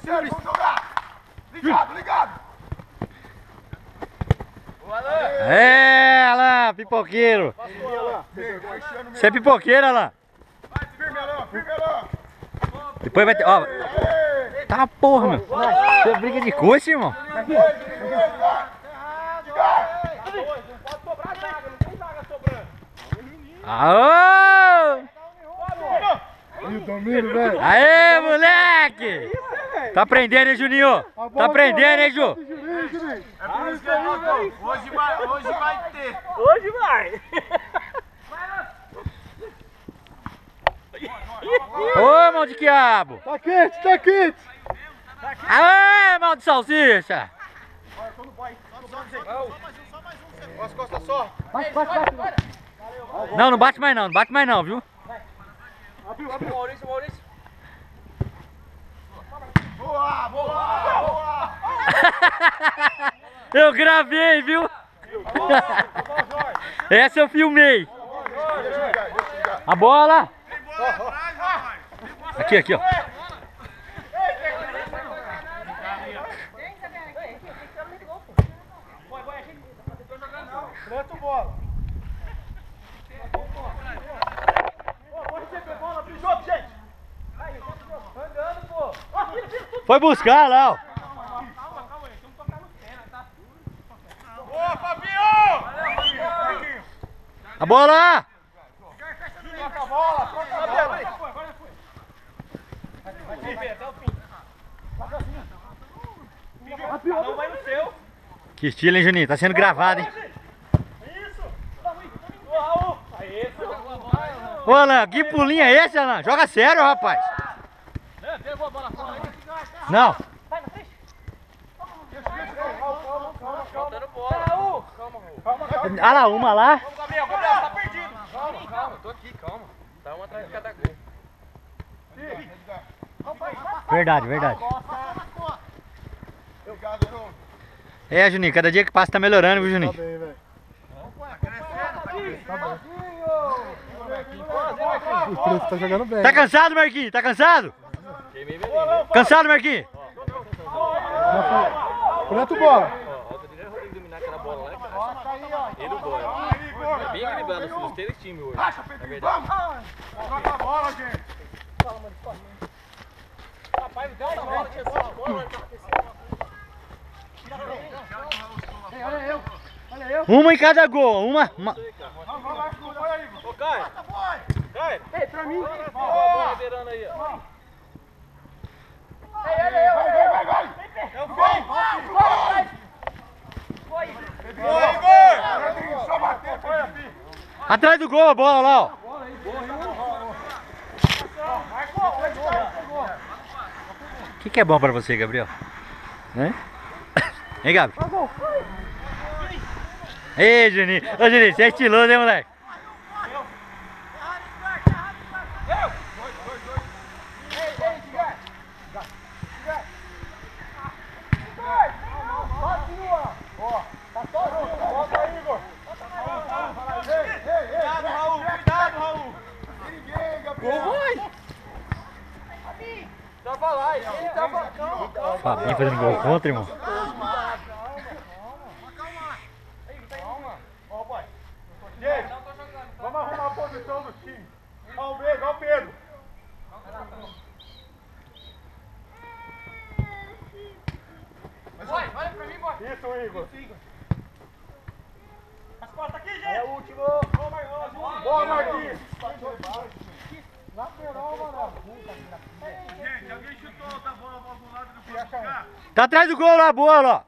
sério, vamos jogar! Ligado, ligado! É, Alan, pipoqueiro. Você é pipoqueiro, Alan. Vai, firme, Alan, firme, Alan! Depois vai ter, ó. Tá porra, meu. Você é briga de coxa, irmão. Aô! Aê, moleque! Tá aprendendo, hein, Juninho? Tá aprendendo, hein, Ju? É por isso que ele mandou. Hoje vai ter. Hoje vai! Ô, mão de quiabo! Tá quente, tá quente! Aê, mão de salsicha! As costas só. Não, não bate mais não, não bate mais não, viu? Maurício. Boa, boa, boa! Eu gravei, viu? Essa eu filmei. A bola! Aqui, ó. Levanta o bola. Andando, pô. Foi buscar lá, ó. Boa, Fabinho! A bola! Toca a bola, toca a bola. Não vai no seu. Que estilo, hein, Juninho? Tá sendo gravado, hein? Ô, Raul. Aê, Ô, Alan, que pulinho é esse, Alan? Joga sério, rapaz. pegou a bola fora. Não. Faltando bola. Raul. Calma, Raul. Olha lá, uma lá. Vamos, Gabriel, tá perdido. Calma, tô aqui, calma. Tá um atrás de cada gol. Verdade. Obrigado, João. É, Juninho, cada dia que passa tá melhorando, viu, Juninho? Bem, velho. O preto tá jogando bem. Tá cansado, Marquinhos? Tá cansado? Cansado, Marquinhos? Preto bola. Ó, o Rodrigo dominar aquela bola lá, cara. Ele o bola. É bem equilibrado os três times hoje. Racha, Pedrinho, vamos! Toca a bola, gente. Rapaz, não deu essa bola, tinha essa bola. Uma em cada gol, uma. Vamos, vai aí. Ô, Caio. Caio. Ei, pra mim. Bola beirando aí, ó. Vai. É o gol. Boa, Igor! Só bater, foi aqui. Atrás do gol a bola lá, ó. O que é bom pra você, Gabriel? Hein? Hein, Gabi? Ei, Juninho. Ô, Juninho, você é estiloso, hein, moleque? Fabinho fazendo gol contra, irmão. Gente, vamos arrumar a posição do time. Ó o Pedro, ó o Pedro. Vai pra mim, boy. Isso, Igor. As costas aqui, gente. É o último. Boa, Marquinhos. Lateral, mano. Gente, alguém chutou outra bola do lado do campo? Tá atrás do gol lá a bola, ó.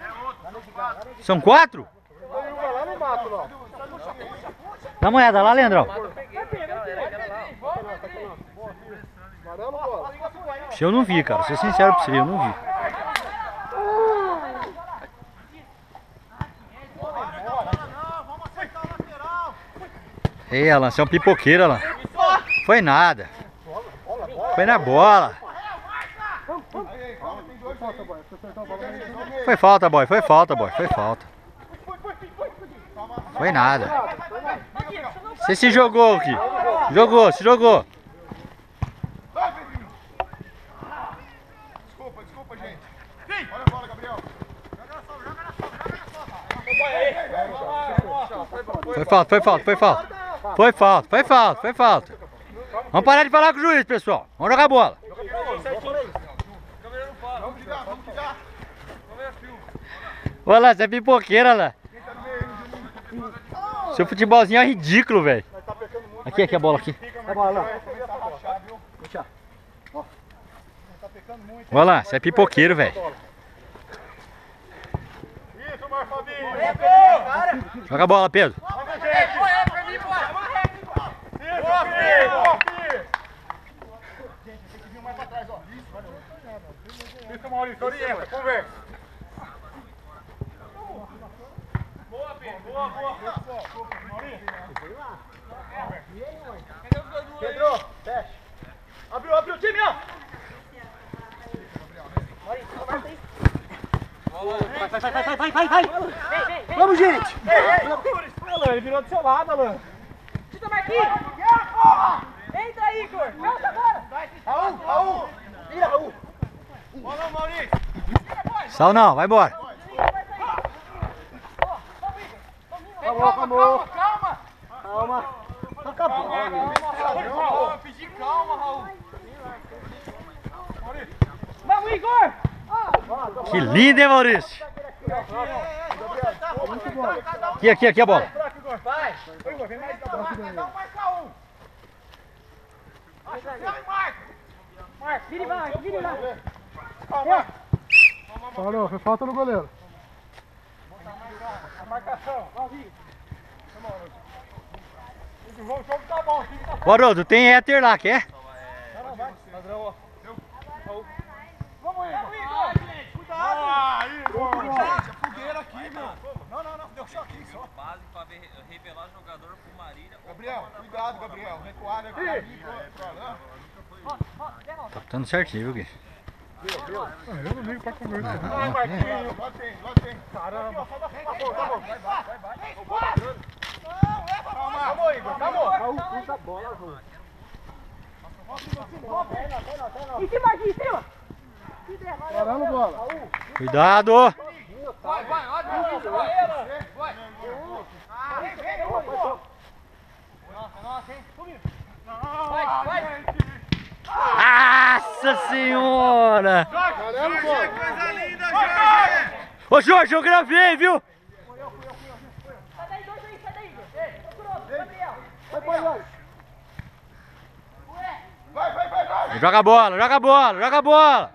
É outro, são quatro. São 4? Tem uma lá no mato, ó. Dá uma olhada lá, Leandrão. Amarelo, bola. Se eu não vi, cara. Vou ser sincero pra você, eu não vi. Ei, Alan, você é um pipoqueiro, Alan. Foi nada. Foi na bola. Foi falta, boy. Foi falta, boy. Foi falta. Foi nada. Você se jogou aqui. Jogou, se jogou. chupa, gente. Olha a bola, Gabriel. Foi falta, foi falta, foi falta. Foi falta, foi falta, foi falta. Vamos parar de falar com o juiz, pessoal. Vamos jogar bola. Vamos ligar, vamos ligar. Olha lá, você é pipoqueira lá. Seu futebolzinho é ridículo, velho. Aqui, aqui a bola aqui. A bola lá. Olha lá, você é pipoqueiro, velho. Isso, Marcos Fabinho. Joga a bola, Pedro. Boa, filho. Boa, filho. Tem que vir mais pra trás, ó. Isso, Maurício, orienta, conversa. Boa, Pedro. Boa, boa. Maurício. Pedro, fecha. Abriu, abriu o time, ó. Vai! Vamos, gente! Alan, ele virou do seu lado, Alan. Chuta, Marquinhos! Entra, Igor! Volta agora! Raul! Vira, Raul! Bola, Maurício! Sal não, vai embora. Calma! Calma! Acabou! Calma, pedir calma, Raul! Vamos, Igor! Que lindo, hein, Maurício? Aqui, aqui, aqui a bola. Vai! Igor, vem mais da bola. Cada um marca um! Marcos, vira e vai, vira e vai! Calma! Parou, foi falta no goleiro. A marcação! O jogo tá bom, o time tá bom. Ô, Haroldo, tem éter lá, quer? Vai, padrão, ó. Vamos, Igor! Cuidado! Ah, Igor! Gente, é fogueira aqui, mano. Não, deu choque só. Base pra revelar jogador pro Marília. Gabriel, cuidado, Gabriel. Recuar, né? Tá dando certinho, viu, Gui? Eu não ligo pra conversa. Vai, Marquinhos. Lá tem. Caramba. Tá bom. Vai. Calma, Igor. Calma. Raul, puxa a bola, Raul. Em cima aqui, em cima! Parando bola. Cuidado! Nossa senhora! Parando bola. Coisa linda, Jorge. Ô, Jorge, eu gravei, viu? Sai daí, dois aí, sai daí, Igor! Procurou, Gabriel! Vai. Joga a bola, joga a bola, joga a bola!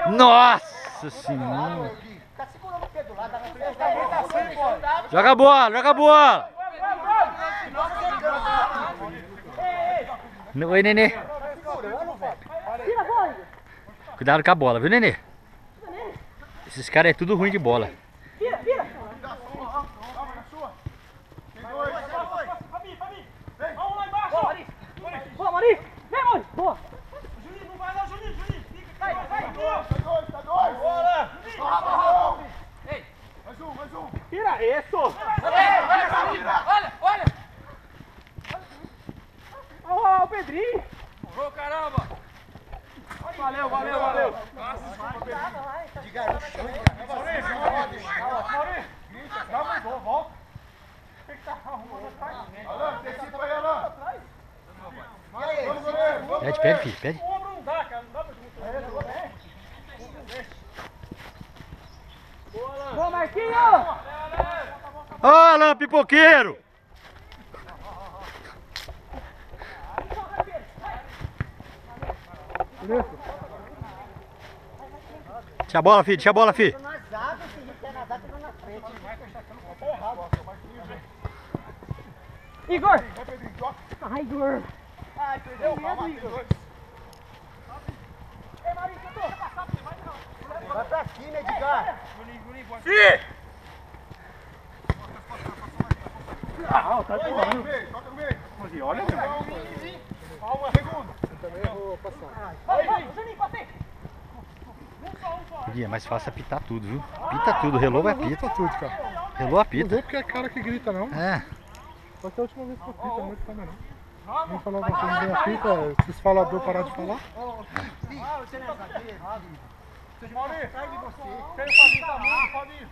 Nossa senhora! Tá segurando o Pedro lá, tá na frente. Joga a bola, joga a bola! Oi, Nenê. Tira a bola, Igor! Cuidado com a bola, viu, Nenê? Esses caras é tudo ruim de bola. Tira! Vamos lá embaixo. Boa, Maurício! Vem, Maurício! Boa! Juninho, não vai não, Juninho. Vai! Tá dois. Bola. Mais um. Tira isso! Olha! Ó, o Pedrinho! Ô, caramba! Valeu. Maurício, volta. Tem que estar arrumando. Alan, antecipa aí, Alan. Vamos, goleiro. Pede, filho, pede. O ombro não dá, cara. Não dá pra juntar. Boa, Marquinhos! Ô, Alan, pipoqueiro! Deixa a bola, filho. Na zaga, se a gente quer na zaga, tá na frente. Igor! Ai, Igor! Ai, perdeu. Calma, tem dois. Vai pra cima, Edgar! Sim! Tá de bola. Toca no meio. Olha, calma. Segundo. Também eu vou passar. Vai, Juninho, passei! Gui, é mais fácil apitar tudo, viu? Pita tudo, relou, vai pita. Pita tudo, cara. Relou, Não apita. vou porque é cara que grita, não. É. Só que a última vez que eu pita, não vai ficar melhor. Vamos falar uma coisa bem aqui, cara. Esses faladores parar de falar. Maurício, sai de você. Tem o Fabinho também, Fabinho.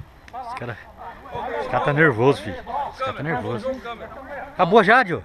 Os caras tá nervoso, filho. Os caras tá nervoso. Acabou já, Dio?